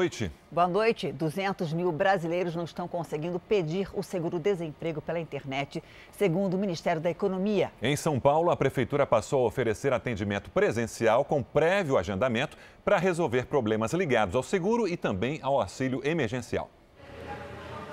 noite. Boa noite. 200 mil brasileiros não estão conseguindo pedir o seguro-desemprego pela internet, segundo o Ministério da Economia. Em São Paulo, a Prefeitura passou a oferecer atendimento presencial com prévio agendamento para resolver problemas ligados ao seguro e também ao auxílio emergencial.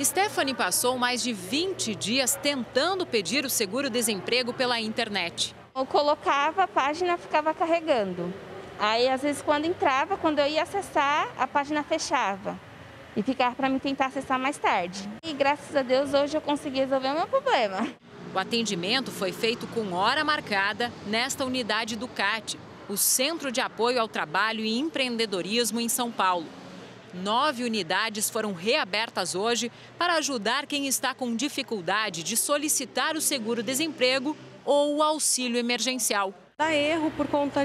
Stephanie passou mais de 20 dias tentando pedir o seguro-desemprego pela internet. Eu colocava, a página ficava carregando. Aí, às vezes, quando entrava, quando eu ia acessar, a página fechava. E ficava para mim tentar acessar mais tarde. E, graças a Deus, hoje eu consegui resolver o meu problema. O atendimento foi feito com hora marcada nesta unidade do CAT, o Centro de Apoio ao Trabalho e Empreendedorismo em São Paulo. 9 unidades foram reabertas hoje para ajudar quem está com dificuldade de solicitar o seguro-desemprego ou o auxílio emergencial. Dá erro por conta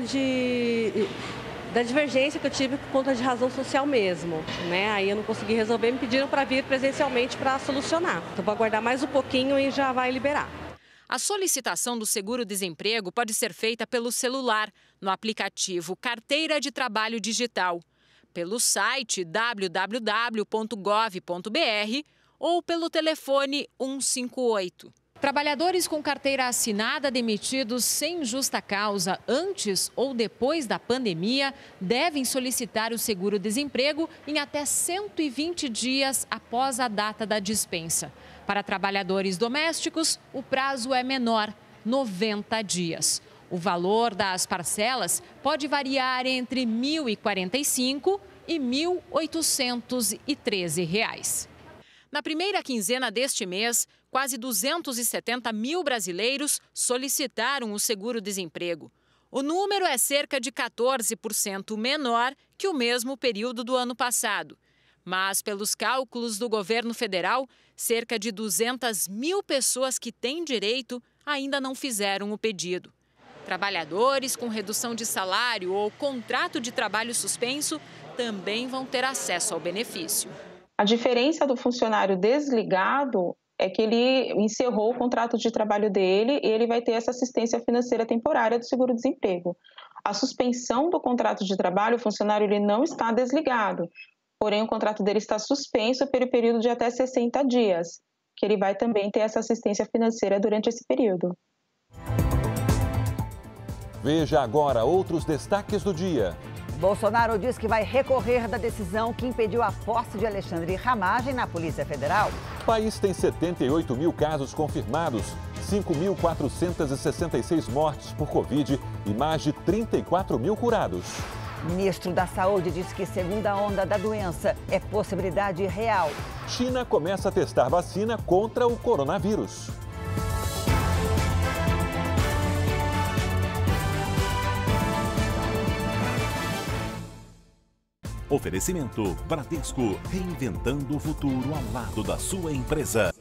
da divergência que eu tive por conta de razão social mesmo, né? Aí eu não consegui resolver, me pediram para vir presencialmente para solucionar. Então vou aguardar mais um pouquinho e já vai liberar. A solicitação do seguro-desemprego pode ser feita pelo celular, no aplicativo Carteira de Trabalho Digital, pelo site www.gov.br ou pelo telefone 158. Trabalhadores com carteira assinada demitidos sem justa causa antes ou depois da pandemia devem solicitar o seguro-desemprego em até 120 dias após a data da dispensa. Para trabalhadores domésticos, o prazo é menor, 90 dias. O valor das parcelas pode variar entre R$ 1.045 e R$ 1.813. Na primeira quinzena deste mês, quase 270 mil brasileiros solicitaram o seguro-desemprego. O número é cerca de 14% menor que o mesmo período do ano passado. Mas, pelos cálculos do governo federal, cerca de 200 mil pessoas que têm direito ainda não fizeram o pedido. Trabalhadores com redução de salário ou contrato de trabalho suspenso também vão ter acesso ao benefício. A diferença do funcionário desligado é que ele encerrou o contrato de trabalho dele e ele vai ter essa assistência financeira temporária do seguro-desemprego. A suspensão do contrato de trabalho, o funcionário ele não está desligado, porém o contrato dele está suspenso pelo período de até 60 dias, que ele vai também ter essa assistência financeira durante esse período. Veja agora outros destaques do dia. Bolsonaro diz que vai recorrer da decisão que impediu a posse de Alexandre Ramagem na Polícia Federal. O país tem 78 mil casos confirmados, 5.466 mortes por Covid e mais de 34 mil curados. O ministro da Saúde diz que segunda onda da doença é possibilidade real. China começa a testar vacina contra o coronavírus. Oferecimento Bradesco, reinventando o futuro ao lado da sua empresa.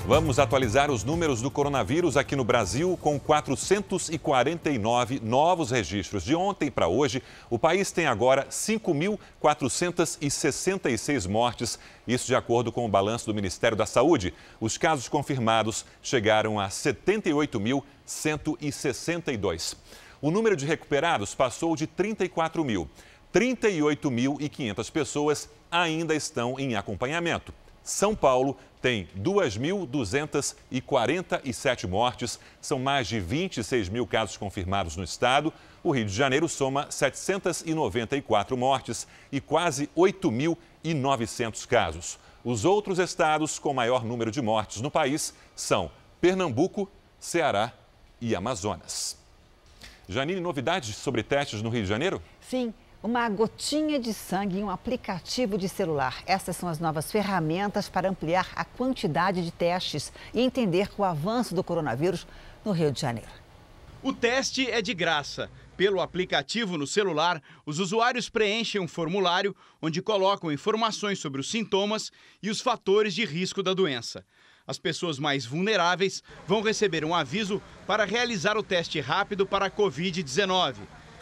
Vamos atualizar os números do coronavírus aqui no Brasil. Com 449 novos registros de ontem para hoje, o país tem agora 5.466 mortes, isso de acordo com o balanço do Ministério da Saúde. Os casos confirmados chegaram a 78.162. O número de recuperados passou de 34 mil. 38.500 pessoas ainda estão em acompanhamento. São Paulo tem 2.247 mortes, são mais de 26 mil casos confirmados no estado. O Rio de Janeiro soma 794 mortes e quase 8.900 casos. Os outros estados com maior número de mortes no país são Pernambuco, Ceará e Amazonas. Janine, novidades sobre testes no Rio de Janeiro? Sim. Uma gotinha de sangue em um aplicativo de celular. Essas são as novas ferramentas para ampliar a quantidade de testes e entender o avanço do coronavírus no Rio de Janeiro. O teste é de graça. Pelo aplicativo no celular, os usuários preenchem um formulário onde colocam informações sobre os sintomas e os fatores de risco da doença. As pessoas mais vulneráveis vão receber um aviso para realizar o teste rápido para a Covid-19.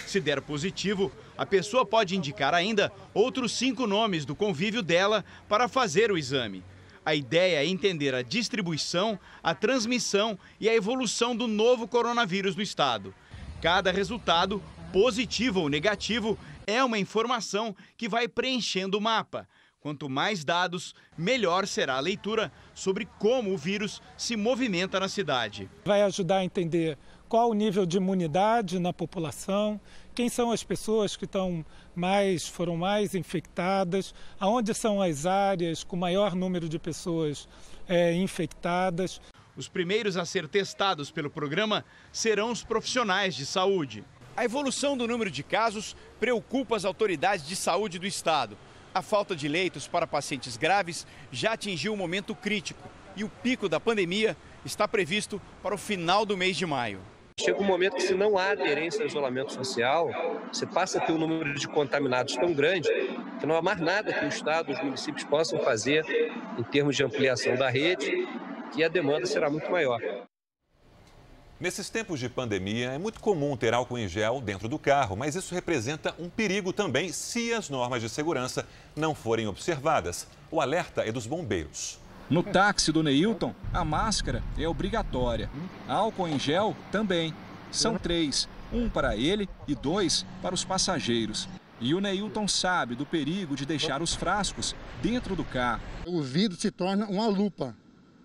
Se der positivo, a pessoa pode indicar ainda outros 5 nomes do convívio dela para fazer o exame. A ideia é entender a distribuição, a transmissão e a evolução do novo coronavírus no estado. Cada resultado, positivo ou negativo, é uma informação que vai preenchendo o mapa. Quanto mais dados, melhor será a leitura sobre como o vírus se movimenta na cidade. Vai ajudar a entender qual o nível de imunidade na população, quem são as pessoas que foram mais infectadas, aonde são as áreas com maior número de pessoas infectadas. Os primeiros a ser testados pelo programa serão os profissionais de saúde. A evolução do número de casos preocupa as autoridades de saúde do estado. A falta de leitos para pacientes graves já atingiu um momento crítico e o pico da pandemia está previsto para o final do mês de maio. Chega um momento que, se não há aderência ao isolamento social, você passa a ter um número de contaminados tão grande que não há mais nada que o estado e os municípios possam fazer em termos de ampliação da rede, e a demanda será muito maior. Nesses tempos de pandemia, é muito comum ter álcool em gel dentro do carro, mas isso representa um perigo também se as normas de segurança não forem observadas. O alerta é dos bombeiros. No táxi do Neilton, a máscara é obrigatória. Álcool em gel também. São 3, 1 para ele e 2 para os passageiros. E o Neilton sabe do perigo de deixar os frascos dentro do carro. O vidro se torna uma lupa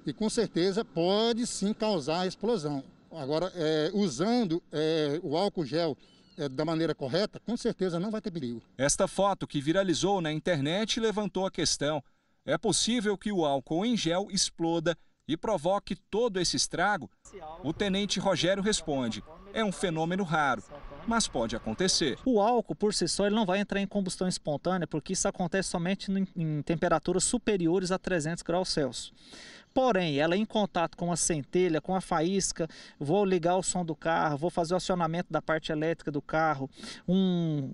e com certeza pode sim causar explosão. Agora, usando o álcool gel da maneira correta, com certeza não vai ter perigo. Esta foto que viralizou na internet levantou a questão. É possível que o álcool em gel exploda e provoque todo esse estrago? O tenente Rogério responde, é um fenômeno raro, mas pode acontecer. O álcool, por si só, ele não vai entrar em combustão espontânea, porque isso acontece somente em temperaturas superiores a 300 graus Celsius. Porém, ela em contato com a centelha, com a faísca, vou ligar o som do carro, vou fazer o acionamento da parte elétrica do carro, um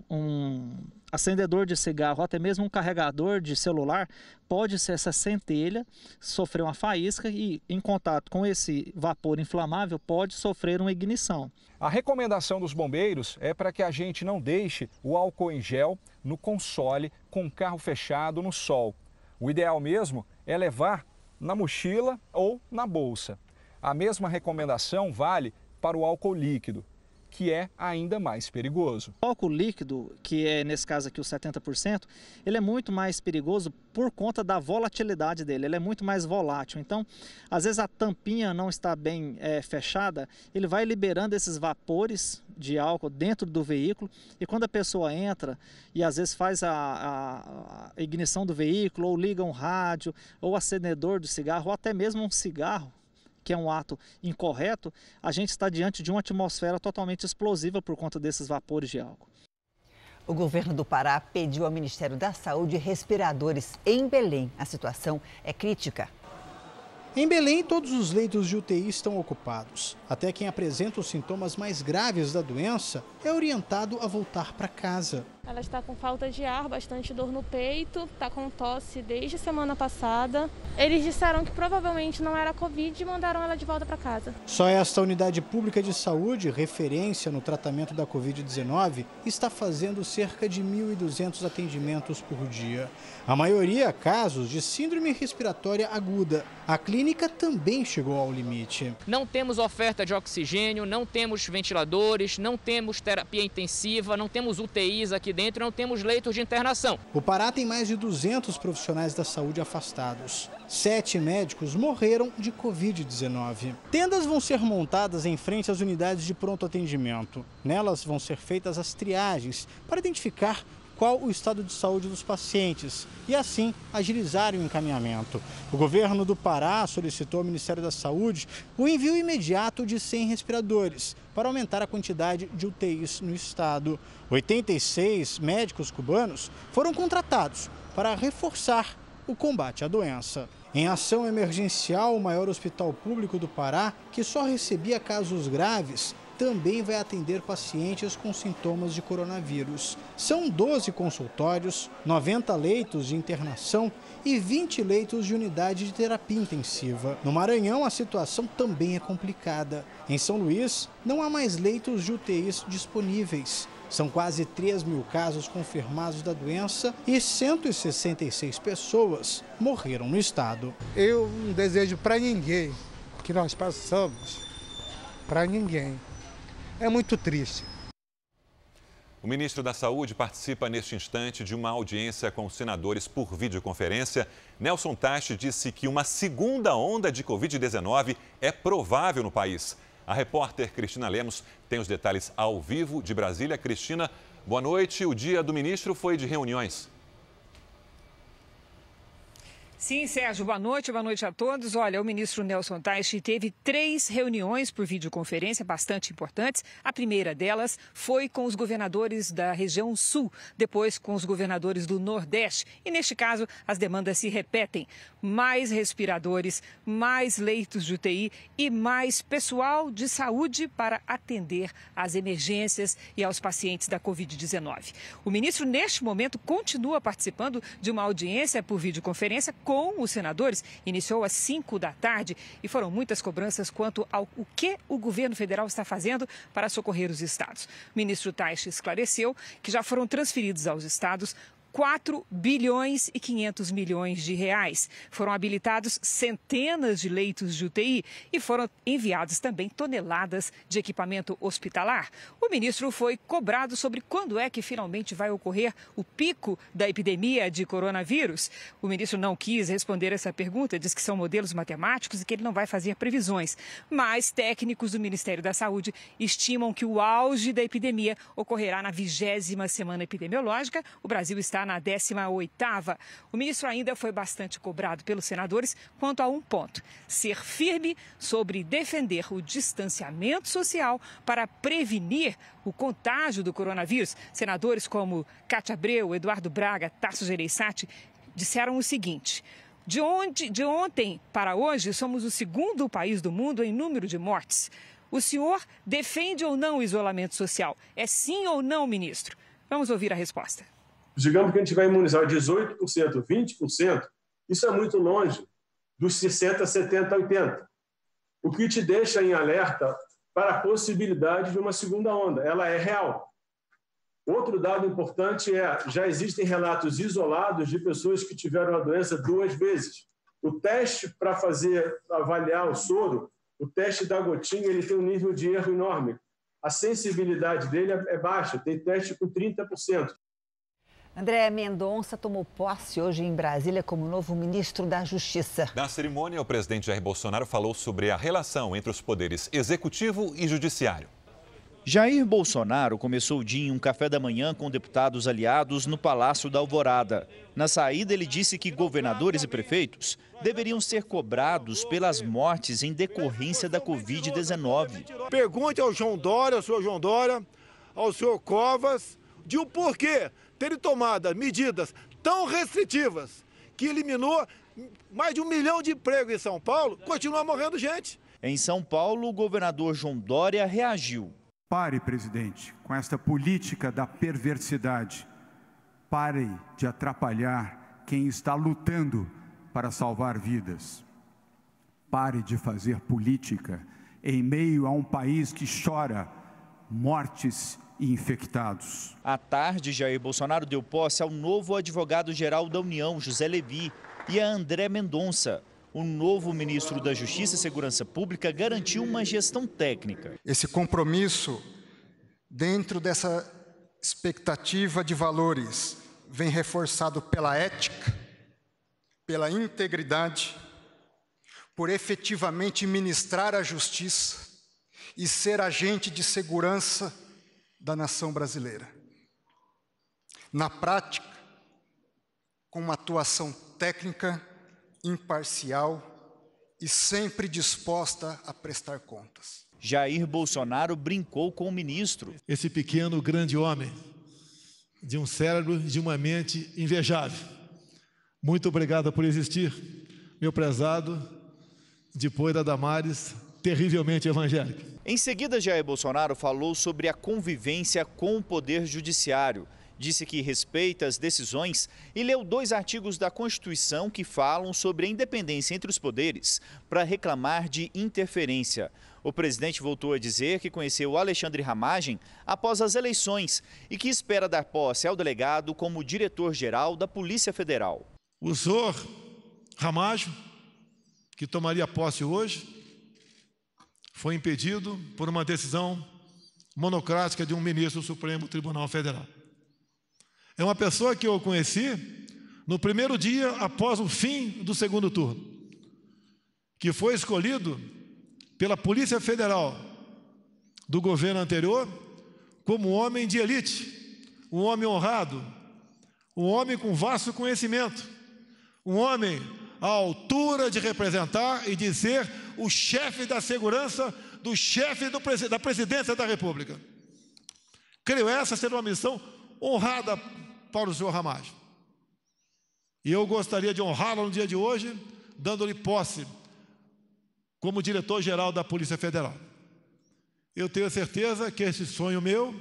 acendedor de cigarro, até mesmo um carregador de celular, pode ser essa centelha, sofrer uma faísca e em contato com esse vapor inflamável pode sofrer uma ignição. A recomendação dos bombeiros é para que a gente não deixe o álcool em gel no console com o carro fechado no sol. O ideal mesmo é levar na mochila ou na bolsa. A mesma recomendação vale para o álcool líquido, que é ainda mais perigoso. O álcool líquido, que é nesse caso aqui o 70%, ele é muito mais perigoso por conta da volatilidade dele, ele é muito mais volátil. Então, às vezes a tampinha não está bem fechada, ele vai liberando esses vapores de álcool dentro do veículo e quando a pessoa entra e às vezes faz a ignição do veículo ou liga um rádio ou acendedor do cigarro ou até mesmo um cigarro, que é um ato incorreto, a gente está diante de uma atmosfera totalmente explosiva por conta desses vapores de álcool. O governo do Pará pediu ao Ministério da Saúde respiradores em Belém. A situação é crítica. Em Belém, todos os leitos de UTI estão ocupados. Até quem apresenta os sintomas mais graves da doença é orientado a voltar para casa. Ela está com falta de ar, bastante dor no peito, está com tosse desde semana passada. Eles disseram que provavelmente não era Covid e mandaram ela de volta para casa. Só esta unidade pública de saúde, referência no tratamento da Covid-19, está fazendo cerca de 1.200 atendimentos por dia. A maioria, casos de síndrome respiratória aguda. A clínica também chegou ao limite. Não temos oferta de oxigênio, não temos ventiladores, não temos terapia intensiva, não temos UTIs aqui dentro, não temos leitos de internação. O Pará tem mais de 200 profissionais da saúde afastados. 7 médicos morreram de Covid-19. Tendas vão ser montadas em frente às unidades de pronto atendimento. Nelas vão ser feitas as triagens para identificar qual o estado de saúde dos pacientes e, assim, agilizar o encaminhamento. O governo do Pará solicitou ao Ministério da Saúde o envio imediato de 100 respiradores para aumentar a quantidade de UTIs no estado. 86 médicos cubanos foram contratados para reforçar o combate à doença. Em ação emergencial, o maior hospital público do Pará, que só recebia casos graves, também vai atender pacientes com sintomas de coronavírus. São 12 consultórios, 90 leitos de internação e 20 leitos de unidade de terapia intensiva. No Maranhão, a situação também é complicada. Em São Luís, não há mais leitos de UTIs disponíveis. São quase 3.000 casos confirmados da doença e 166 pessoas morreram no estado. Eu não desejo para ninguém que nós passamos, para ninguém. é muito triste. O ministro da Saúde participa neste instante de uma audiência com os senadores por videoconferência. Nelson Taixe disse que uma segunda onda de Covid-19 é provável no país. A repórter Cristina Lemos tem os detalhes ao vivo de Brasília. Cristina, boa noite. O dia do ministro foi de reuniões. Sim, Sérgio, boa noite a todos. Olha, o ministro Nelson Taixe teve 3 reuniões por videoconferência bastante importantes. A primeira delas foi com os governadores da região sul, depois com os governadores do Nordeste. E neste caso, as demandas se repetem. Mais respiradores, mais leitos de UTI e mais pessoal de saúde para atender às emergências e aos pacientes da Covid-19. O ministro, neste momento, continua participando de uma audiência por videoconferência com os senadores. Iniciou às 5 da tarde e foram muitas cobranças quanto ao que o governo federal está fazendo para socorrer os estados. O ministro Taixe esclareceu que já foram transferidos aos estados 4 bilhões e 500 milhões de reais. Foram habilitados centenas de leitos de UTI e foram enviados também toneladas de equipamento hospitalar. O ministro foi cobrado sobre quando é que finalmente vai ocorrer o pico da epidemia de coronavírus. O ministro não quis responder essa pergunta, diz que são modelos matemáticos e que ele não vai fazer previsões. Mas técnicos do Ministério da Saúde estimam que o auge da epidemia ocorrerá na 20ª semana epidemiológica. O Brasil está na 18ª. O ministro ainda foi bastante cobrado pelos senadores quanto a um ponto: ser firme sobre defender o distanciamento social para prevenir o contágio do coronavírus. Senadores como Cátia Abreu, Eduardo Braga, Tasso Gereissati disseram o seguinte: de ontem para hoje, somos o 2º país do mundo em número de mortes. O senhor defende ou não o isolamento social? É sim ou não, ministro? Vamos ouvir a resposta. Digamos que a gente vai imunizar 18%, 20%, isso é muito longe dos 60%, 70%, 80%. O que te deixa em alerta para a possibilidade de uma segunda onda. Ela é real. Outro dado importante é, já existem relatos isolados de pessoas que tiveram a doença 2 vezes. O teste para avaliar o soro, o teste da gotinha, ele tem um nível de erro enorme. A sensibilidade dele é baixa, tem teste com 30%. André Mendonça tomou posse hoje em Brasília como novo ministro da Justiça. Na cerimônia, o presidente Jair Bolsonaro falou sobre a relação entre os poderes executivo e judiciário. Jair Bolsonaro começou o dia em um café da manhã com deputados aliados no Palácio da Alvorada. Na saída, ele disse que governadores e prefeitos deveriam ser cobrados pelas mortes em decorrência da Covid-19. Pergunte ao João Dória, ao senhor João Dória, ao senhor Covas, de o porquê terem tomado medidas tão restritivas que eliminou mais de 1 milhão de empregos em São Paulo, continua morrendo gente. Em São Paulo, o governador João Dória reagiu. Pare, presidente, com esta política da perversidade. Pare de atrapalhar quem está lutando para salvar vidas. Pare de fazer política em meio a um país que chora mortes e infectados. À tarde, Jair Bolsonaro deu posse ao novo advogado-geral da União, José Levi, e a André Mendonça. O novo ministro da Justiça e Segurança Pública garantiu uma gestão técnica. Esse compromisso, dentro dessa expectativa de valores, vem reforçado pela ética, pela integridade, por efetivamente ministrar a justiça e ser agente de segurança da nação brasileira. Na prática, com uma atuação técnica, imparcial e sempre disposta a prestar contas. Jair Bolsonaro brincou com o ministro. Esse pequeno, grande homem, de um cérebro, de uma mente invejável. Muito obrigado por existir, meu prezado, depois da Damares, terrivelmente evangélico. Em seguida, Jair Bolsonaro falou sobre a convivência com o Poder Judiciário. Disse que respeita as decisões e leu 2 artigos da Constituição que falam sobre a independência entre os poderes para reclamar de interferência. O presidente voltou a dizer que conheceu Alexandre Ramagem após as eleições e que espera dar posse ao delegado como diretor-geral da Polícia Federal. O senhor Ramagem, que tomaria posse hoje, foi impedido por uma decisão monocrática de um ministro do Supremo Tribunal Federal. É uma pessoa que eu conheci no primeiro dia após o fim do segundo turno, que foi escolhido pela Polícia Federal do governo anterior como um homem de elite, um homem honrado, um homem com vasto conhecimento, um homem à altura de representar e de ser o chefe da segurança do chefe da presidência da República. Creio essa ser uma missão honrada para o senhor Ramagem. E eu gostaria de honrá-lo no dia de hoje, dando-lhe posse como diretor-geral da Polícia Federal. Eu tenho certeza que esse sonho meu,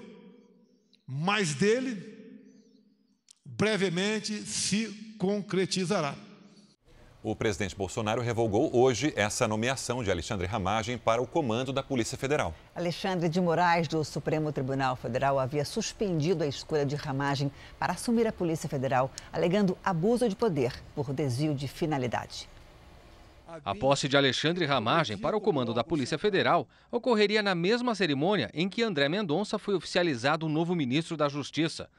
mais dele, brevemente se concretizará. O presidente Bolsonaro revogou hoje essa nomeação de Alexandre Ramagem para o comando da Polícia Federal. Alexandre de Moraes, do Supremo Tribunal Federal, havia suspendido a escolha de Ramagem para assumir a Polícia Federal, alegando abuso de poder por desvio de finalidade. A posse de Alexandre Ramagem para o comando da Polícia Federal ocorreria na mesma cerimônia em que André Mendonça foi oficializado o novo ministro da Justiça.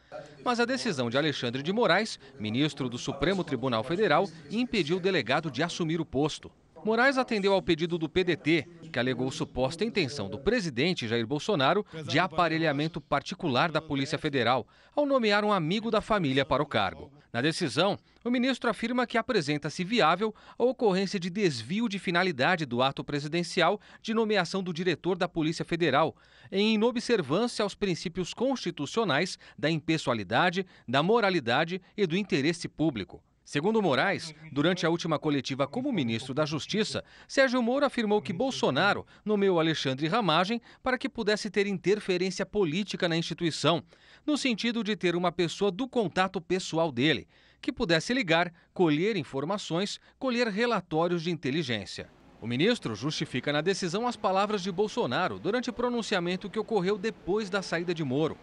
Mas a decisão de Alexandre de Moraes, ministro do Supremo Tribunal Federal, impediu o delegado de assumir o posto. Moraes atendeu ao pedido do PDT, que alegou suposta intenção do presidente Jair Bolsonaro de aparelhamento particular da Polícia Federal, ao nomear um amigo da família para o cargo. Na decisão, o ministro afirma que apresenta-se viável a ocorrência de desvio de finalidade do ato presidencial de nomeação do diretor da Polícia Federal, em inobservância aos princípios constitucionais da impessoalidade, da moralidade e do interesse público. Segundo Moraes, durante a última coletiva como ministro da Justiça, Sérgio Moro afirmou que Bolsonaro nomeou Alexandre Ramagem para que pudesse ter interferência política na instituição, no sentido de ter uma pessoa do contato pessoal dele, que pudesse ligar, colher informações, colher relatórios de inteligência. O ministro justifica na decisão as palavras de Bolsonaro durante o pronunciamento que ocorreu depois da saída de Moro,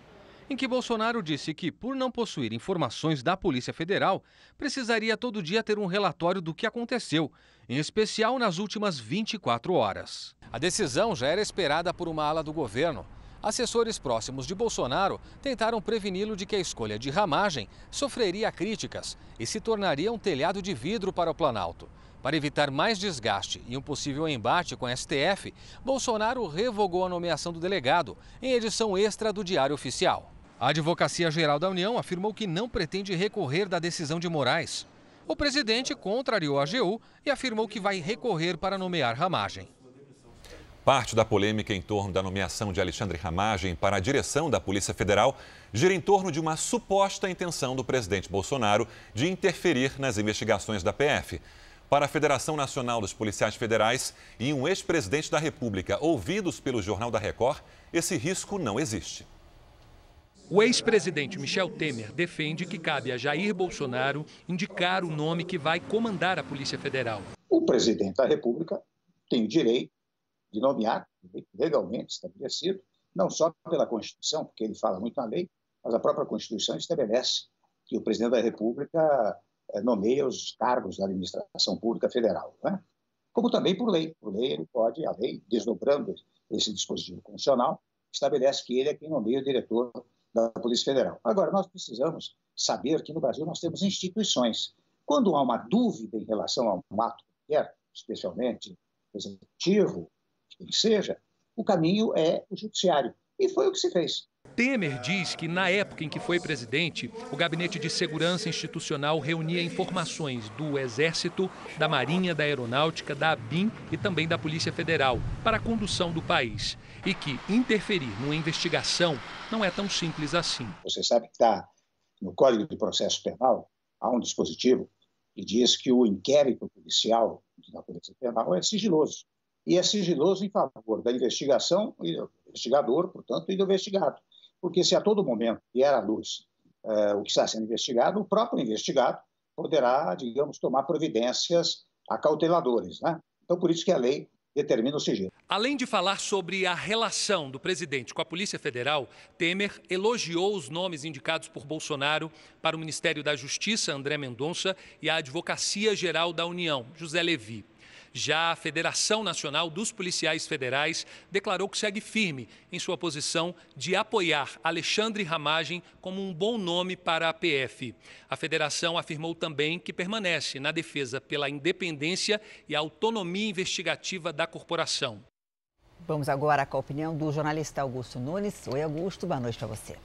em que Bolsonaro disse que, por não possuir informações da Polícia Federal, precisaria todo dia ter um relatório do que aconteceu, em especial nas últimas 24 horas. A decisão já era esperada por uma ala do governo. Assessores próximos de Bolsonaro tentaram preveni-lo de que a escolha de Ramagem sofreria críticas e se tornaria um telhado de vidro para o Planalto. Para evitar mais desgaste e um possível embate com a STF, Bolsonaro revogou a nomeação do delegado em edição extra do Diário Oficial. A Advocacia Geral da União afirmou que não pretende recorrer da decisão de Moraes. O presidente contrariou a AGU e afirmou que vai recorrer para nomear Ramagem. Parte da polêmica em torno da nomeação de Alexandre Ramagem para a direção da Polícia Federal gira em torno de uma suposta intenção do presidente Bolsonaro de interferir nas investigações da PF. Para a Federação Nacional dos Policiais Federais e um ex-presidente da República ouvidos pelo Jornal da Record, esse risco não existe. O ex-presidente Michel Temer defende que cabe a Jair Bolsonaro indicar o nome que vai comandar a Polícia Federal. O presidente da República tem o direito de nomear, legalmente estabelecido, não só pela Constituição, porque ele fala muito na lei, mas a própria Constituição estabelece que o presidente da República nomeia os cargos da administração pública federal, né? Como também por lei. Por lei, ele pode, a lei, desdobrando esse dispositivo constitucional, estabelece que ele é quem nomeia o diretor da Polícia Federal. Agora, nós precisamos saber que no Brasil nós temos instituições. Quando há uma dúvida em relação a um ato qualquer, especialmente executivo, quem seja, o caminho é o judiciário. E foi o que se fez. Temer diz que, na época em que foi presidente, o Gabinete de Segurança Institucional reunia informações do Exército, da Marinha, da Aeronáutica, da ABIN e também da Polícia Federal para a condução do país. E que interferir numa investigação não é tão simples assim. Você sabe que está no Código de Processo Penal, há um dispositivo que diz que o inquérito policial da Polícia Penal é sigiloso. E é sigiloso em favor da investigação, e do investigador, portanto, e do investigado. Porque se a todo momento vier à luz o que está sendo investigado, o próprio investigado poderá, digamos, tomar providências acauteladoras, né? Então, por isso que a lei determina o sigilo. Além de falar sobre a relação do presidente com a Polícia Federal, Temer elogiou os nomes indicados por Bolsonaro para o Ministério da Justiça, André Mendonça, e a Advocacia Geral da União, José Levi. Já a Federação Nacional dos Policiais Federais declarou que segue firme em sua posição de apoiar Alexandre Ramagem como um bom nome para a PF. A federação afirmou também que permanece na defesa pela independência e autonomia investigativa da corporação. Vamos agora com a opinião do jornalista Augusto Nunes. Oi, Augusto, boa noite para você.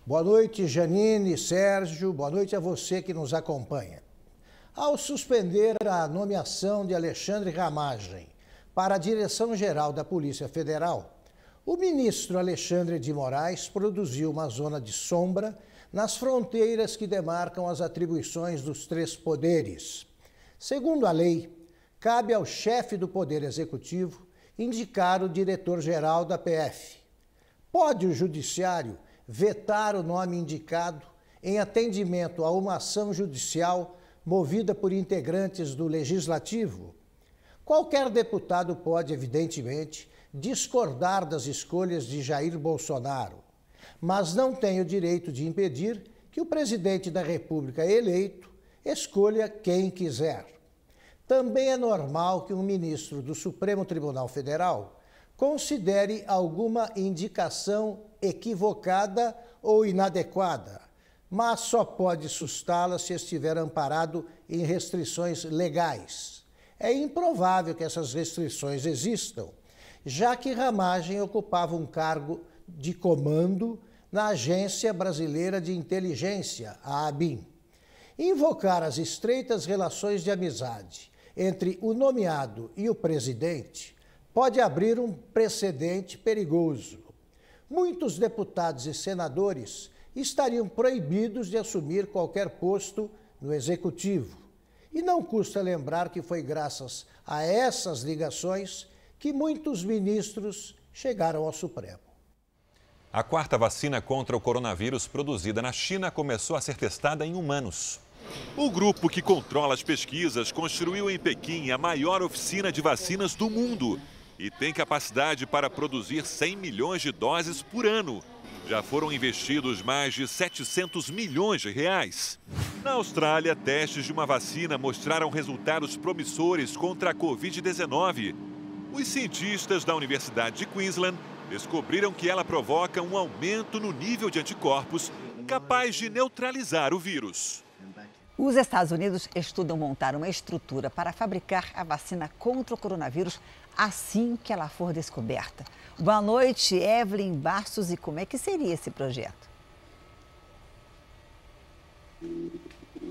Boa noite, Janine, Sérgio, boa noite a você que nos acompanha. Ao suspender a nomeação de Alexandre Ramagem para a Direção-Geral da Polícia Federal, o ministro Alexandre de Moraes produziu uma zona de sombra nas fronteiras que demarcam as atribuições dos três poderes. Segundo a lei, cabe ao chefe do Poder Executivo indicar o diretor-geral da PF. Pode o Judiciário vetar o nome indicado em atendimento a uma ação judicial movida por integrantes do Legislativo? Qualquer deputado pode, evidentemente, discordar das escolhas de Jair Bolsonaro, mas não tem o direito de impedir que o presidente da República eleito escolha quem quiser. Também é normal que um ministro do Supremo Tribunal Federal considere alguma indicação equivocada ou inadequada, mas só pode sustá-la se estiver amparado em restrições legais. É improvável que essas restrições existam, já que Ramagem ocupava um cargo de comando na Agência Brasileira de Inteligência, a ABIN. Invocar as estreitas relações de amizade entre o nomeado e o presidente pode abrir um precedente perigoso. Muitos deputados e senadores estariam proibidos de assumir qualquer posto no Executivo. E não custa lembrar que foi graças a essas ligações que muitos ministros chegaram ao Supremo. A quarta vacina contra o coronavírus produzida na China começou a ser testada em humanos. O grupo que controla as pesquisas construiu em Pequim a maior oficina de vacinas do mundo e tem capacidade para produzir 100 milhões de doses por ano. Já foram investidos mais de 700 milhões de reais. Na Austrália, testes de uma vacina mostraram resultados promissores contra a Covid-19. Os cientistas da Universidade de Queensland descobriram que ela provoca um aumento no nível de anticorpos capaz de neutralizar o vírus. Os Estados Unidos estudam montar uma estrutura para fabricar a vacina contra o coronavírus assim que ela for descoberta. Boa noite, Evelyn Bastos. E como é que seria esse projeto?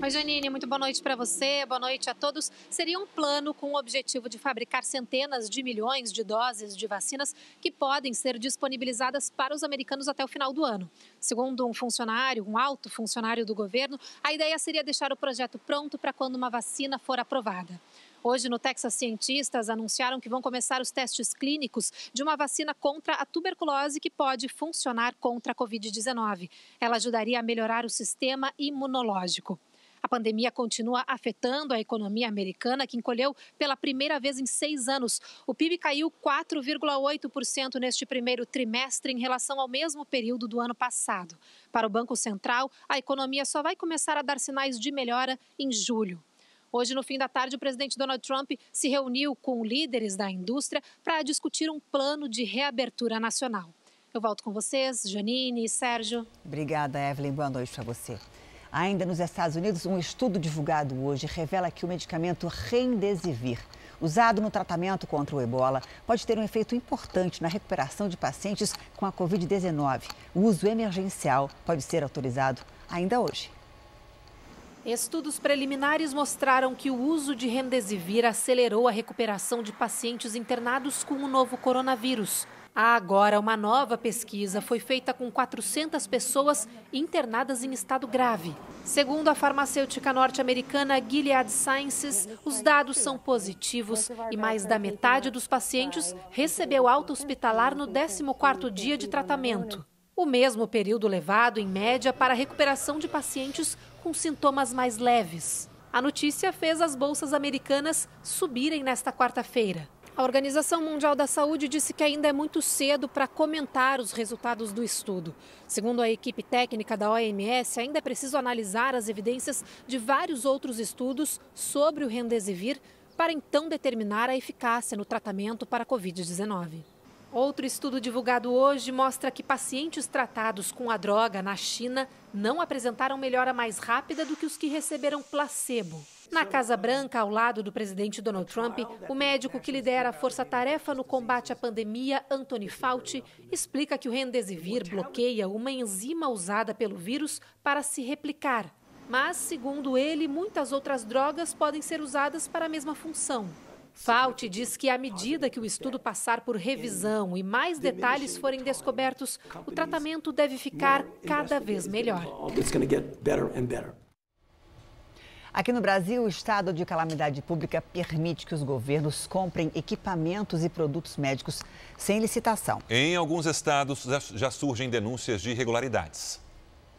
Oi, Janine, muito boa noite para você, boa noite a todos. Seria um plano com o objetivo de fabricar centenas de milhões de doses de vacinas que podem ser disponibilizadas para os americanos até o final do ano. Segundo um alto funcionário do governo, a ideia seria deixar o projeto pronto para quando uma vacina for aprovada. Hoje, no Texas, cientistas anunciaram que vão começar os testes clínicos de uma vacina contra a tuberculose que pode funcionar contra a Covid-19. Ela ajudaria a melhorar o sistema imunológico. A pandemia continua afetando a economia americana, que encolheu pela primeira vez em 6 anos. O PIB caiu 4,8% neste primeiro trimestre em relação ao mesmo período do ano passado. Para o Banco Central, a economia só vai começar a dar sinais de melhora em julho. Hoje, no fim da tarde, o presidente Donald Trump se reuniu com líderes da indústria para discutir um plano de reabertura nacional. Eu volto com vocês, Janine e Sérgio. Obrigada, Evelyn. Boa noite para você. Ainda nos Estados Unidos, um estudo divulgado hoje revela que o medicamento Remdesivir, usado no tratamento contra o ebola, pode ter um efeito importante na recuperação de pacientes com a Covid-19. O uso emergencial pode ser autorizado ainda hoje. Estudos preliminares mostraram que o uso de Remdesivir acelerou a recuperação de pacientes internados com o novo coronavírus. Há agora uma nova pesquisa foi feita com 400 pessoas internadas em estado grave. Segundo a farmacêutica norte-americana Gilead Sciences, os dados são positivos e mais da metade dos pacientes recebeu alta hospitalar no 14º dia de tratamento. O mesmo período levado, em média, para a recuperação de pacientes com sintomas mais leves. A notícia fez as bolsas americanas subirem nesta quarta-feira. A Organização Mundial da Saúde disse que ainda é muito cedo para comentar os resultados do estudo. Segundo a equipe técnica da OMS, ainda é preciso analisar as evidências de vários outros estudos sobre o Remdesivir, para então determinar a eficácia no tratamento para a Covid-19. Outro estudo divulgado hoje mostra que pacientes tratados com a droga na China não apresentaram melhora mais rápida do que os que receberam placebo. Na Casa Branca, ao lado do presidente Donald Trump, o médico que lidera a força-tarefa no combate à pandemia, Anthony Fauci, explica que o Remdesivir bloqueia uma enzima usada pelo vírus para se replicar. Mas, segundo ele, muitas outras drogas podem ser usadas para a mesma função. Fauci diz que à medida que o estudo passar por revisão e mais detalhes forem descobertos, o tratamento deve ficar cada vez melhor. Aqui no Brasil, o estado de calamidade pública permite que os governos comprem equipamentos e produtos médicos sem licitação. Em alguns estados já surgem denúncias de irregularidades.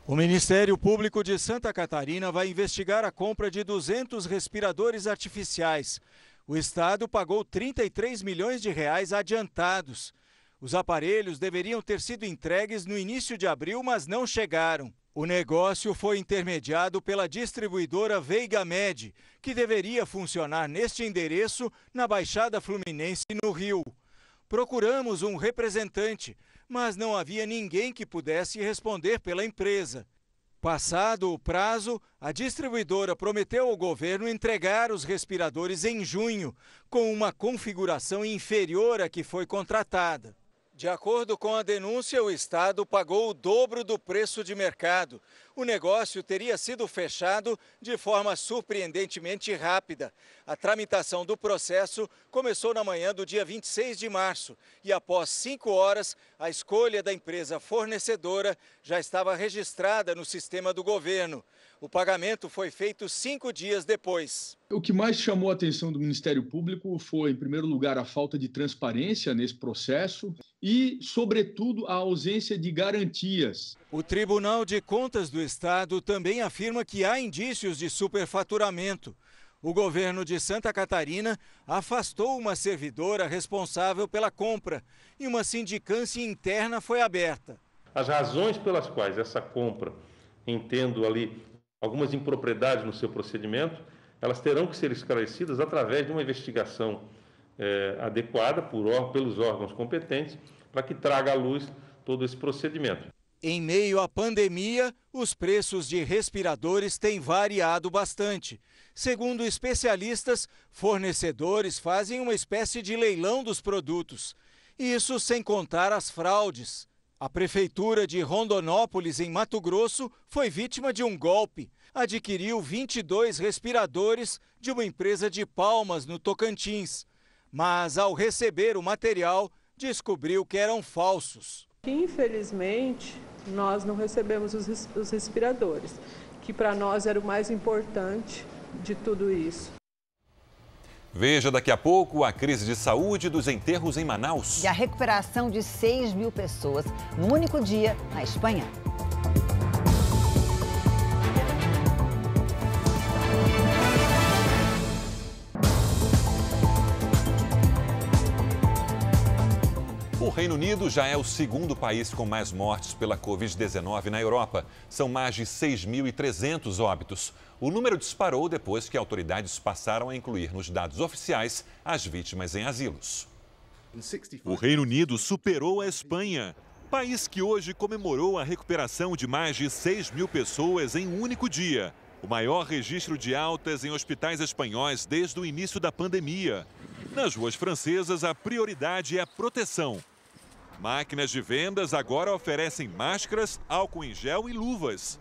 O Ministério Público de Santa Catarina vai investigar a compra de 200 respiradores artificiais. O estado pagou 33 milhões de reais adiantados. Os aparelhos deveriam ter sido entregues no início de abril, mas não chegaram. O negócio foi intermediado pela distribuidora VeigaMed, que deveria funcionar neste endereço na Baixada Fluminense, no Rio. Procuramos um representante, mas não havia ninguém que pudesse responder pela empresa. Passado o prazo, a distribuidora prometeu ao governo entregar os respiradores em junho, com uma configuração inferior à que foi contratada. De acordo com a denúncia, o Estado pagou o dobro do preço de mercado. O negócio teria sido fechado de forma surpreendentemente rápida. A tramitação do processo começou na manhã do dia 26 de março e, após 5 horas, a escolha da empresa fornecedora já estava registrada no sistema do governo. O pagamento foi feito 5 dias depois. O que mais chamou a atenção do Ministério Público foi, em primeiro lugar, a falta de transparência nesse processo e, sobretudo, a ausência de garantias. O Tribunal de Contas do Estado também afirma que há indícios de superfaturamento. O governo de Santa Catarina afastou uma servidora responsável pela compra e uma sindicância interna foi aberta. As razões pelas quais essa compra, entendo ali algumas impropriedades no seu procedimento, elas terão que ser esclarecidas através de uma investigação adequada pelos órgãos competentes para que traga à luz todo esse procedimento. Em meio à pandemia, os preços de respiradores têm variado bastante. Segundo especialistas, fornecedores fazem uma espécie de leilão dos produtos. Isso sem contar as fraudes. A Prefeitura de Rondonópolis, em Mato Grosso, foi vítima de um golpe. Adquiriu 22 respiradores de uma empresa de Palmas, no Tocantins. Mas, ao receber o material, descobriu que eram falsos. Infelizmente, nós não recebemos os respiradores, que para nós era o mais importante de tudo isso. Veja daqui a pouco a crise de saúde dos enterros em Manaus. E a recuperação de 6 mil pessoas num único dia na Espanha. O Reino Unido já é o segundo país com mais mortes pela Covid-19 na Europa. São mais de 6.300 óbitos. O número disparou depois que autoridades passaram a incluir nos dados oficiais as vítimas em asilos. O Reino Unido superou a Espanha, país que hoje comemorou a recuperação de mais de 6 mil pessoas em um único dia. O maior registro de altas em hospitais espanhóis desde o início da pandemia. Nas ruas francesas, a prioridade é a proteção. Máquinas de vendas agora oferecem máscaras, álcool em gel e luvas.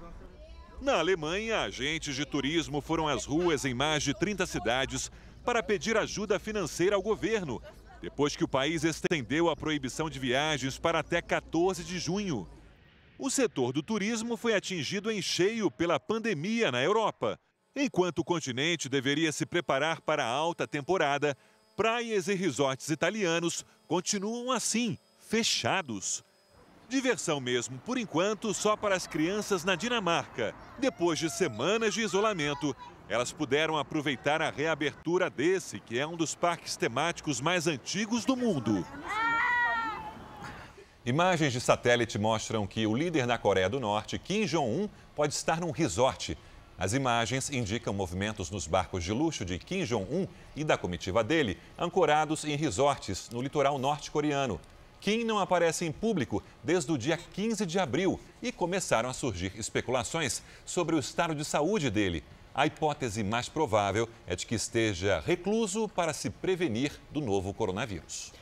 Na Alemanha, agentes de turismo foram às ruas em mais de 30 cidades para pedir ajuda financeira ao governo, depois que o país estendeu a proibição de viagens para até 14 de junho. O setor do turismo foi atingido em cheio pela pandemia na Europa. Enquanto o continente deveria se preparar para a alta temporada, praias e resorts italianos continuam assim, fechados. Diversão mesmo, por enquanto, só para as crianças na Dinamarca. Depois de semanas de isolamento, elas puderam aproveitar a reabertura desse, que é um dos parques temáticos mais antigos do mundo. Imagens de satélite mostram que o líder da Coreia do Norte, Kim Jong-un, pode estar num resort. As imagens indicam movimentos nos barcos de luxo de Kim Jong-un e da comitiva dele, ancorados em resorts no litoral norte-coreano. Kim não aparece em público desde o dia 15 de abril e começaram a surgir especulações sobre o estado de saúde dele. A hipótese mais provável é de que esteja recluso para se prevenir do novo coronavírus.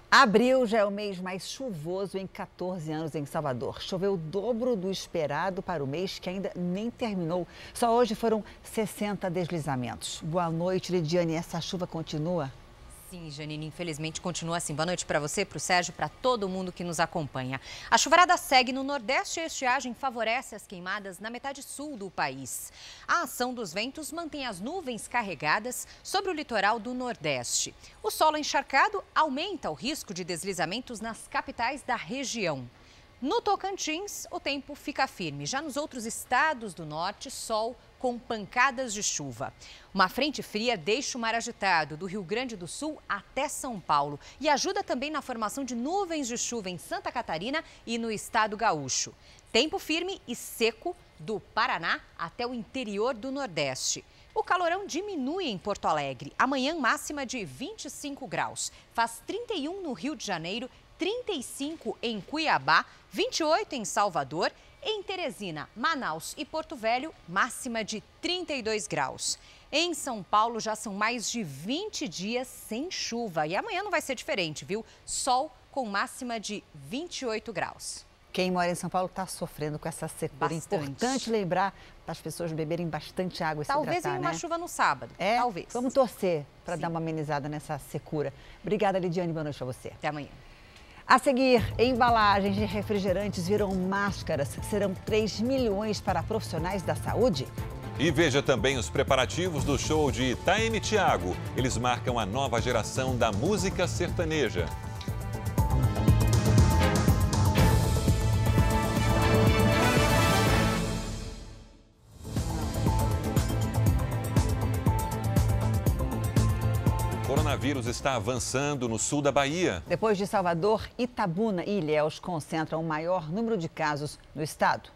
Abril já é o mês mais chuvoso em 14 anos em Salvador. Choveu o dobro do esperado para o mês que ainda nem terminou. Só hoje foram 60 deslizamentos. Boa noite, Lidiane. Essa chuva continua? Sim, Janine, infelizmente continua assim. Boa noite para você, para o Sérgio, para todo mundo que nos acompanha. A chuvarada segue no Nordeste e a estiagem favorece as queimadas na metade sul do país. A ação dos ventos mantém as nuvens carregadas sobre o litoral do Nordeste. O solo encharcado aumenta o risco de deslizamentos nas capitais da região. No Tocantins, o tempo fica firme. Já nos outros estados do norte, sol com pancadas de chuva. Uma frente fria deixa o mar agitado do Rio Grande do Sul até São Paulo e ajuda também na formação de nuvens de chuva em Santa Catarina e no estado gaúcho. Tempo firme e seco do Paraná até o interior do Nordeste. O calorão diminui em Porto Alegre. Amanhã, máxima de 25 graus. Faz 31 no Rio de Janeiro, 35 em Cuiabá, 28 em Salvador. Em Teresina, Manaus e Porto Velho, máxima de 32 graus. Em São Paulo, já são mais de 20 dias sem chuva. E amanhã não vai ser diferente, viu? Sol com máxima de 28 graus. Quem mora em São Paulo está sofrendo com essa secura. Bastante. Importante lembrar para as pessoas beberem bastante água e se Talvez hidratar, em uma né? chuva no sábado. É? Talvez. Vamos torcer para dar uma amenizada nessa secura. Obrigada, Lidiane. Boa noite para você. Até amanhã. A seguir, embalagens de refrigerantes viram máscaras. Serão 3 milhões para profissionais da saúde. E veja também os preparativos do show de Taime e Thiago. Eles marcam a nova geração da música sertaneja. O coronavírus está avançando no sul da Bahia. Depois de Salvador, Itabuna e Ilhéus concentram o maior número de casos no estado.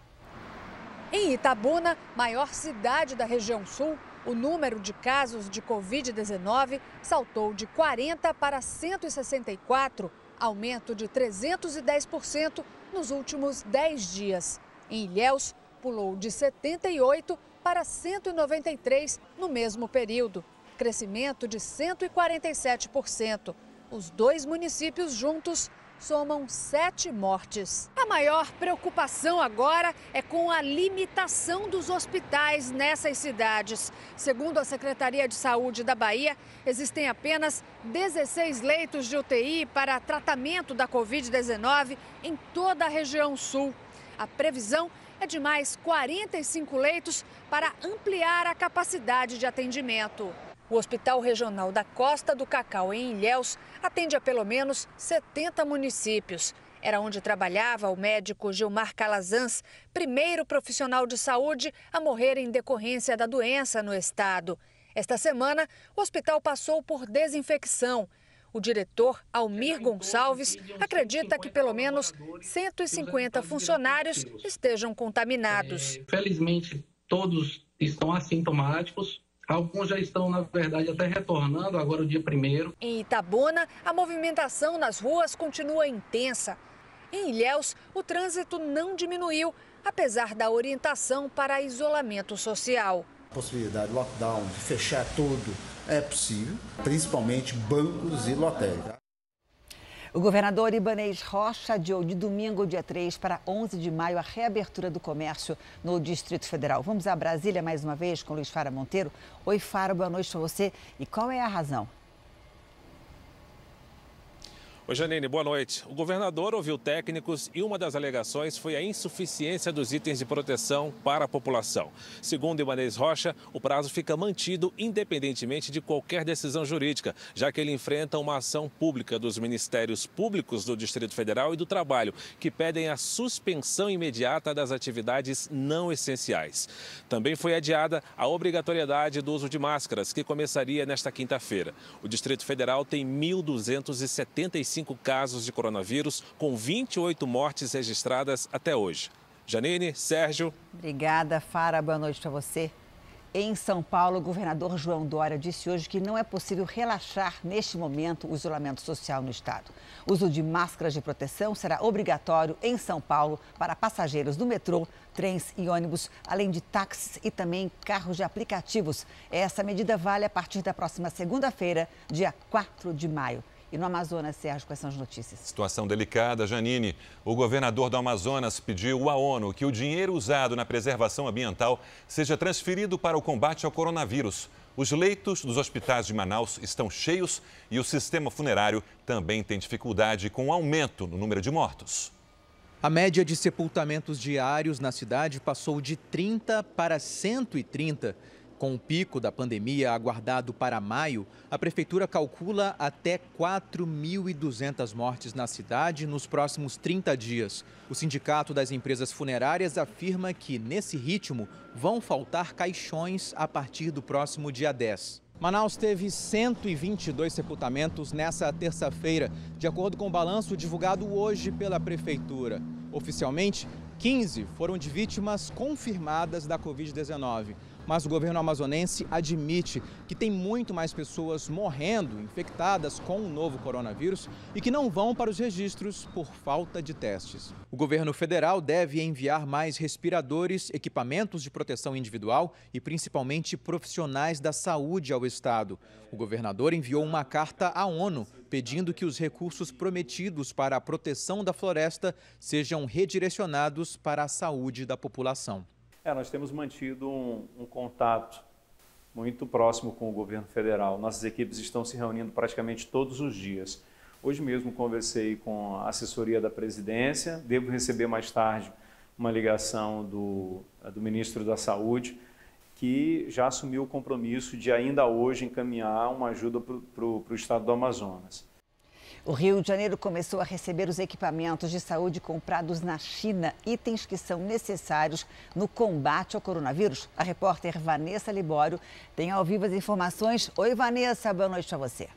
Em Itabuna, maior cidade da região sul, o número de casos de Covid-19 saltou de 40 para 164, aumento de 310% nos últimos 10 dias. Em Ilhéus, pulou de 78 para 193 no mesmo período, crescimento de 147%. Os dois municípios juntos somam 7 mortes. A maior preocupação agora é com a limitação dos hospitais nessas cidades. Segundo a Secretaria de Saúde da Bahia, existem apenas 16 leitos de UTI para tratamento da Covid-19 em toda a região sul. A previsão é de mais 45 leitos para ampliar a capacidade de atendimento. O Hospital Regional da Costa do Cacau, em Ilhéus, atende a pelo menos 70 municípios. Era onde trabalhava o médico Gilmar Calazans, primeiro profissional de saúde a morrer em decorrência da doença no estado. Esta semana, o hospital passou por desinfecção. O diretor, Almir Gonçalves, acredita que pelo menos 150 funcionários estejam contaminados. Felizmente, todos estão assintomáticos. Alguns já estão, na verdade, até retornando agora o dia 1º. Em Itabuna, a movimentação nas ruas continua intensa. Em Ilhéus, o trânsito não diminuiu, apesar da orientação para isolamento social. A possibilidade de lockdown, de fechar tudo, é possível, principalmente bancos e lotéricas. O governador Ibanez Rocha adiou de domingo, dia 3, para 11 de maio, a reabertura do comércio no Distrito Federal. Vamos a Brasília mais uma vez com Luiz Fara Monteiro. Oi, Fara, boa noite para você. E qual é a razão? Oi, Janine, boa noite. O governador ouviu técnicos e uma das alegações foi a insuficiência dos itens de proteção para a população. Segundo Ibanez Rocha, o prazo fica mantido independentemente de qualquer decisão jurídica, já que ele enfrenta uma ação pública dos Ministérios Públicos do Distrito Federal e do Trabalho, que pedem a suspensão imediata das atividades não essenciais. Também foi adiada a obrigatoriedade do uso de máscaras, que começaria nesta quinta-feira. O Distrito Federal tem 1.275 casos de coronavírus, com 28 mortes registradas até hoje. Janine, Sérgio. Obrigada, Fara. Boa noite para você. Em São Paulo, o governador João Dória disse hoje que não é possível relaxar neste momento o isolamento social no estado. O uso de máscaras de proteção será obrigatório em São Paulo para passageiros do metrô, trens e ônibus, além de táxis e também carros de aplicativos. Essa medida vale a partir da próxima segunda-feira, dia 4 de maio. E no Amazonas, Sérgio, quais são as notícias? Situação delicada, Janine. O governador do Amazonas pediu à ONU que o dinheiro usado na preservação ambiental seja transferido para o combate ao coronavírus. Os leitos dos hospitais de Manaus estão cheios e o sistema funerário também tem dificuldade com o aumento no número de mortos. A média de sepultamentos diários na cidade passou de 30 para 130. Com o pico da pandemia aguardado para maio, a prefeitura calcula até 4.200 mortes na cidade nos próximos 30 dias. O Sindicato das Empresas Funerárias afirma que, nesse ritmo, vão faltar caixões a partir do próximo dia 10. Manaus teve 122 sepultamentos nessa terça-feira, de acordo com o balanço divulgado hoje pela prefeitura. Oficialmente, 15 foram de vítimas confirmadas da Covid-19. Mas o governo amazonense admite que tem muito mais pessoas morrendo, infectadas com o novo coronavírus e que não vão para os registros por falta de testes. O governo federal deve enviar mais respiradores, equipamentos de proteção individual e principalmente profissionais da saúde ao estado. O governador enviou uma carta à ONU pedindo que os recursos prometidos para a proteção da floresta sejam redirecionados para a saúde da população. Nós temos mantido um contato muito próximo com o governo federal. Nossas equipes estão se reunindo praticamente todos os dias. Hoje mesmo conversei com a assessoria da presidência, devo receber mais tarde uma ligação do ministro da Saúde, que já assumiu o compromisso de ainda hoje encaminhar uma ajuda para o estado do Amazonas. O Rio de Janeiro começou a receber os equipamentos de saúde comprados na China, itens que são necessários no combate ao coronavírus. A repórter Vanessa Libório tem ao vivo as informações. Oi, Vanessa, boa noite para você.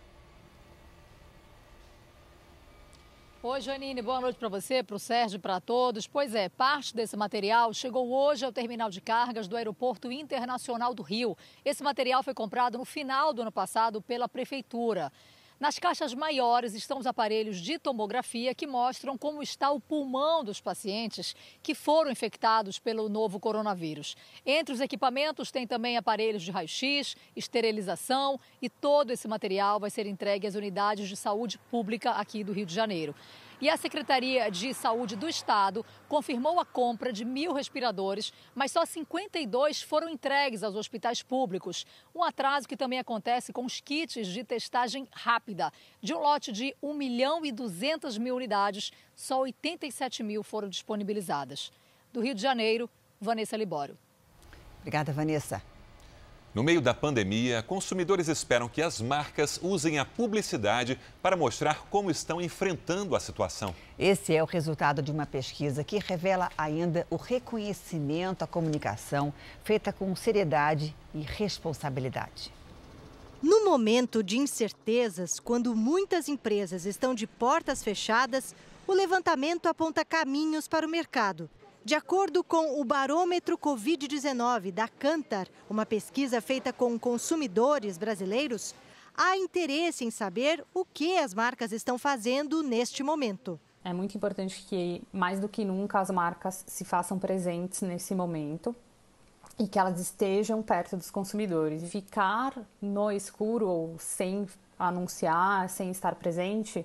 Oi, Janine, boa noite para você, para o Sérgio, para todos. Pois é, parte desse material chegou hoje ao terminal de cargas do Aeroporto Internacional do Rio. Esse material foi comprado no final do ano passado pela Prefeitura. Nas caixas maiores estão os aparelhos de tomografia que mostram como está o pulmão dos pacientes que foram infectados pelo novo coronavírus. Entre os equipamentos tem também aparelhos de raio-x, esterilização e todo esse material vai ser entregue às unidades de saúde pública aqui do Rio de Janeiro. E a Secretaria de Saúde do Estado confirmou a compra de 1.000 respiradores, mas só 52 foram entregues aos hospitais públicos. Um atraso que também acontece com os kits de testagem rápida. De um lote de 1.200.000 unidades, só 87.000 foram disponibilizadas. Do Rio de Janeiro, Vanessa Libório. Obrigada, Vanessa. No meio da pandemia, consumidores esperam que as marcas usem a publicidade para mostrar como estão enfrentando a situação. Esse é o resultado de uma pesquisa que revela ainda o reconhecimento à comunicação feita com seriedade e responsabilidade. No momento de incertezas, quando muitas empresas estão de portas fechadas, o levantamento aponta caminhos para o mercado. De acordo com o Barômetro Covid-19 da Kantar, uma pesquisa feita com consumidores brasileiros, há interesse em saber o que as marcas estão fazendo neste momento. É muito importante que, mais do que nunca, as marcas se façam presentes nesse momento e que elas estejam perto dos consumidores. Ficar no escuro ou sem anunciar, sem estar presente,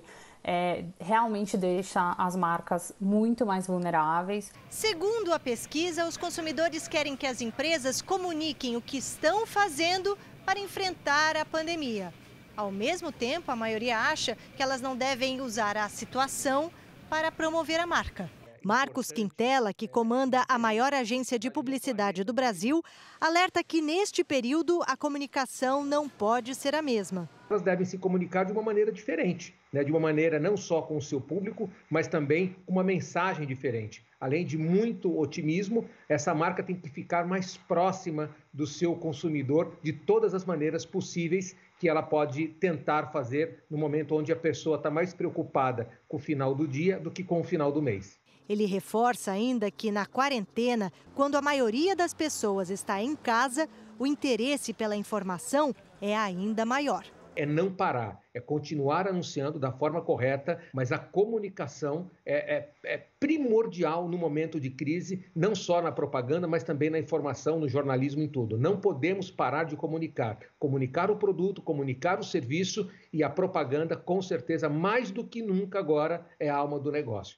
realmente deixa as marcas muito mais vulneráveis. Segundo a pesquisa, os consumidores querem que as empresas comuniquem o que estão fazendo para enfrentar a pandemia. Ao mesmo tempo, a maioria acha que elas não devem usar a situação para promover a marca. Marcos Quintela, que comanda a maior agência de publicidade do Brasil, alerta que neste período a comunicação não pode ser a mesma. Elas devem se comunicar de uma maneira diferente, de uma maneira não só com o seu público, mas também com uma mensagem diferente. Além de muito otimismo, essa marca tem que ficar mais próxima do seu consumidor de todas as maneiras possíveis que ela pode tentar fazer no momento onde a pessoa está mais preocupada com o final do dia do que com o final do mês. Ele reforça ainda que na quarentena, quando a maioria das pessoas está em casa, o interesse pela informação é ainda maior. É não parar, é continuar anunciando da forma correta, mas a comunicação é primordial no momento de crise, não só na propaganda, mas também na informação, no jornalismo, em tudo. Não podemos parar de comunicar. Comunicar o produto, comunicar o serviço, e a propaganda, com certeza, mais do que nunca agora, é a alma do negócio.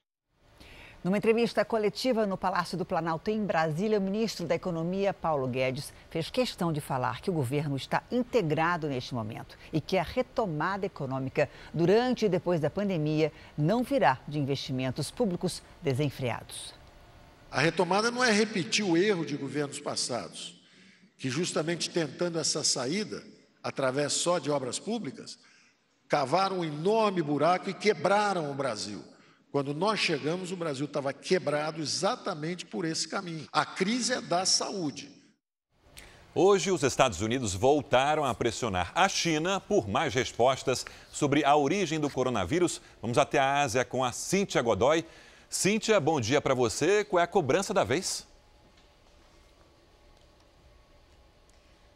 Numa entrevista coletiva no Palácio do Planalto, em Brasília, o ministro da Economia, Paulo Guedes, fez questão de falar que o governo está integrado neste momento e que a retomada econômica durante e depois da pandemia não virá de investimentos públicos desenfreados. A retomada não é repetir o erro de governos passados, que justamente tentando essa saída, através só de obras públicas, cavaram um enorme buraco e quebraram o Brasil. Quando nós chegamos, o Brasil estava quebrado exatamente por esse caminho. A crise é da saúde. Hoje, os Estados Unidos voltaram a pressionar a China por mais respostas sobre a origem do coronavírus. Vamos até a Ásia com a Cíntia Godoy. Cíntia, bom dia para você. Qual é a cobrança da vez?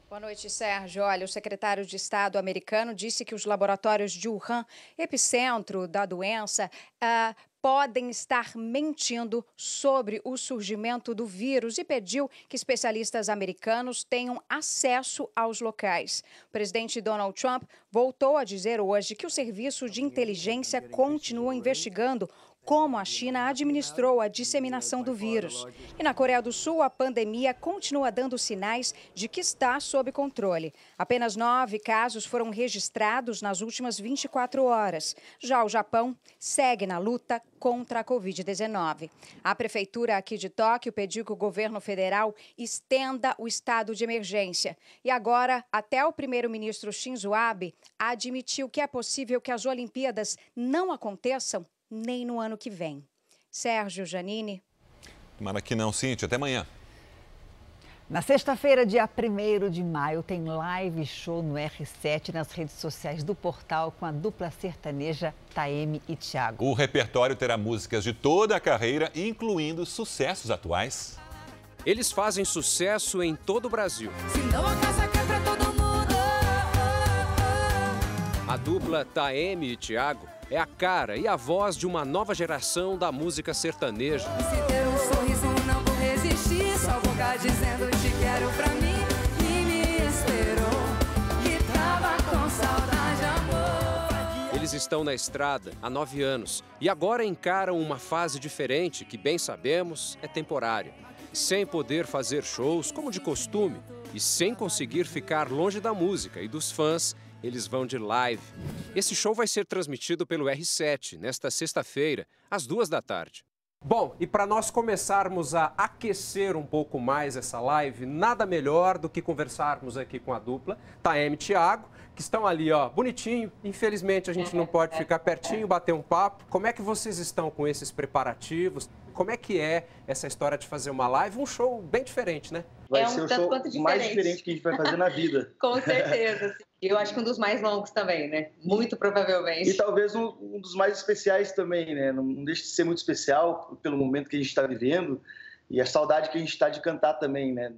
Boa noite, Sérgio. Olha, o secretário de Estado americano disse que os laboratórios de Wuhan, epicentro da doença, podem estar mentindo sobre o surgimento do vírus e pediu que especialistas americanos tenham acesso aos locais. O presidente Donald Trump voltou a dizer hoje que o serviço de inteligência continua investigando como a China administrou a disseminação do vírus. E na Coreia do Sul, a pandemia continua dando sinais de que está sob controle. Apenas 9 casos foram registrados nas últimas 24 horas. Já o Japão segue na luta contra a Covid-19. A prefeitura aqui de Tóquio pediu que o governo federal estenda o estado de emergência. E agora, até o primeiro-ministro Shinzo Abe admitiu que é possível que as Olimpíadas não aconteçam nem no ano que vem. Sérgio, Janine. Tomara que não, Cíntia. Até amanhã. Na sexta-feira, dia 1º de maio, tem live show no R7 nas redes sociais do portal com a dupla sertaneja Taeme e Thiago. O repertório terá músicas de toda a carreira, incluindo sucessos atuais. Eles fazem sucesso em todo o Brasil. Senão a casa cai pra todo mundo. A dupla Taeme e Thiago é a cara e a voz de uma nova geração da música sertaneja. Se der um sorriso não vou resistir, só vou ficar dizendo te quero pra mim. E me esperou, que tava com saudade, amor. Eles estão na estrada há 9 anos e agora encaram uma fase diferente que, bem sabemos, é temporária. Sem poder fazer shows como de costume e sem conseguir ficar longe da música e dos fãs, eles vão de live. Esse show vai ser transmitido pelo R7 nesta sexta-feira, às 2 da tarde. Bom, e para nós começarmos a aquecer um pouco mais essa live, nada melhor do que conversarmos aqui com a dupla, Taeme e Thiago, que estão ali, ó, bonitinho. Infelizmente a gente não pode ficar pertinho, bater um papo. Como é que vocês estão com esses preparativos? Como é que é essa história de fazer uma live? Um show bem diferente, né? Vai ser o show mais diferente que a gente vai fazer na vida. Com certeza. Eu acho que um dos mais longos também, né? Muito provavelmente. E talvez um dos mais especiais também, né? Não deixa de ser muito especial pelo momento que a gente está vivendo e a saudade que a gente está de cantar também, né?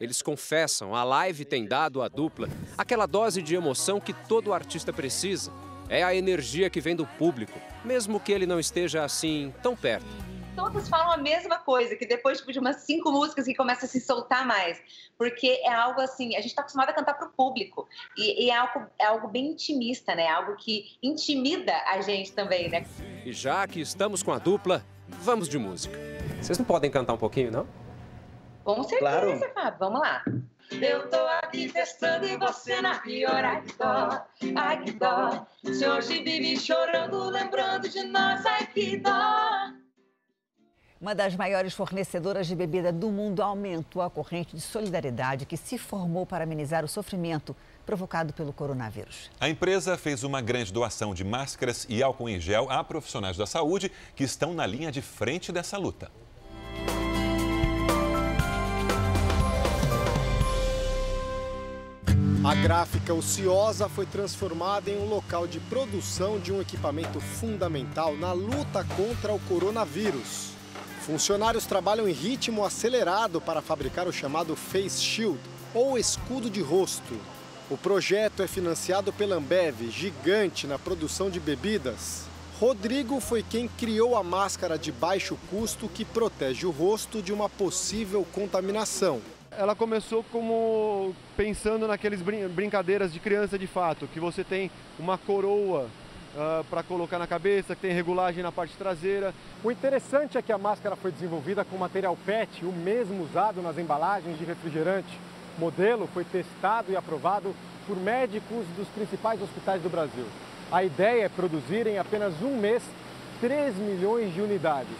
Eles confessam, a live tem dado à dupla aquela dose de emoção que todo artista precisa. É a energia que vem do público, mesmo que ele não esteja assim tão perto. Todos falam a mesma coisa, que depois de umas 5 músicas que começa a se soltar mais. Porque é algo assim, a gente está acostumado a cantar para o público. E é algo bem intimista, né? Algo que intimida a gente também, né? E já que estamos com a dupla, vamos de música. Vocês não podem cantar um pouquinho, não? Com certeza, claro. Fábio. Vamos lá. Eu tô aqui testando e você na pior. Ai que dó, ai que dó. Se hoje vive chorando, lembrando de nós, ai que dó. Uma das maiores fornecedoras de bebida do mundo aumentou a corrente de solidariedade que se formou para amenizar o sofrimento provocado pelo coronavírus. A empresa fez uma grande doação de máscaras e álcool em gel a profissionais da saúde que estão na linha de frente dessa luta. A gráfica ociosa foi transformada em um local de produção de um equipamento fundamental na luta contra o coronavírus. Funcionários trabalham em ritmo acelerado para fabricar o chamado Face Shield, ou escudo de rosto. O projeto é financiado pela Ambev, gigante na produção de bebidas. Rodrigo foi quem criou a máscara de baixo custo que protege o rosto de uma possível contaminação. Ela começou como pensando naqueles brincadeiras de criança de fato, que você tem uma coroa para colocar na cabeça, que tem regulagem na parte traseira. O interessante é que a máscara foi desenvolvida com material PET, o mesmo usado nas embalagens de refrigerante. O modelo foi testado e aprovado por médicos dos principais hospitais do Brasil. A ideia é produzir em apenas um mês 3 milhões de unidades.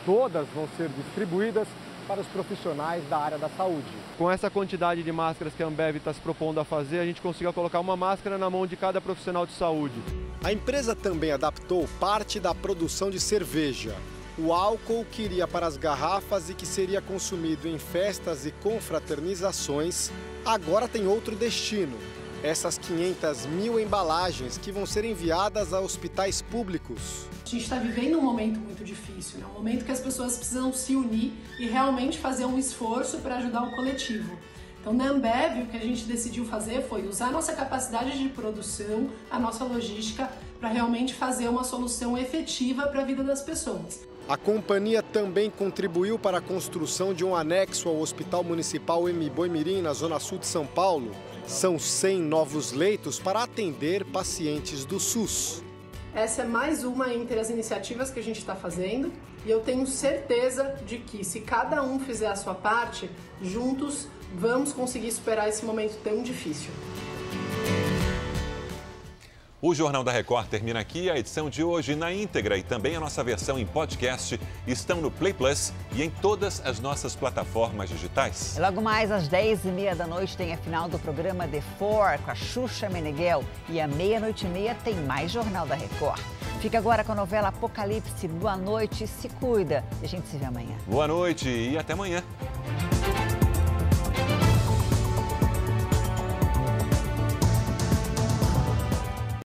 Todas vão ser distribuídas para os profissionais da área da saúde. Com essa quantidade de máscaras que a Ambev está se propondo a fazer, a gente conseguiu colocar uma máscara na mão de cada profissional de saúde. A empresa também adaptou parte da produção de cerveja. O álcool que iria para as garrafas e que seria consumido em festas e confraternizações, agora tem outro destino. Essas 500 mil embalagens que vão ser enviadas a hospitais públicos. A gente está vivendo um momento muito difícil, né? Um momento que as pessoas precisam se unir e realmente fazer um esforço para ajudar o coletivo. Então, na Ambev, o que a gente decidiu fazer foi usar a nossa capacidade de produção, a nossa logística, para realmente fazer uma solução efetiva para a vida das pessoas. A companhia também contribuiu para a construção de um anexo ao Hospital Municipal M. Boimirim, na Zona Sul de São Paulo. São 100 novos leitos para atender pacientes do SUS. Essa é mais uma entre as iniciativas que a gente está fazendo e eu tenho certeza de que, se cada um fizer a sua parte, juntos vamos conseguir superar esse momento tão difícil. O Jornal da Record termina aqui. A edição de hoje na íntegra e também a nossa versão em podcast estão no Play Plus e em todas as nossas plataformas digitais. Logo mais às 10h30 da noite tem a final do programa The Four com a Xuxa Meneghel. E à 00:30 tem mais Jornal da Record. Fica agora com a novela Apocalipse. Boa noite, se cuida. E a gente se vê amanhã. Boa noite e até amanhã.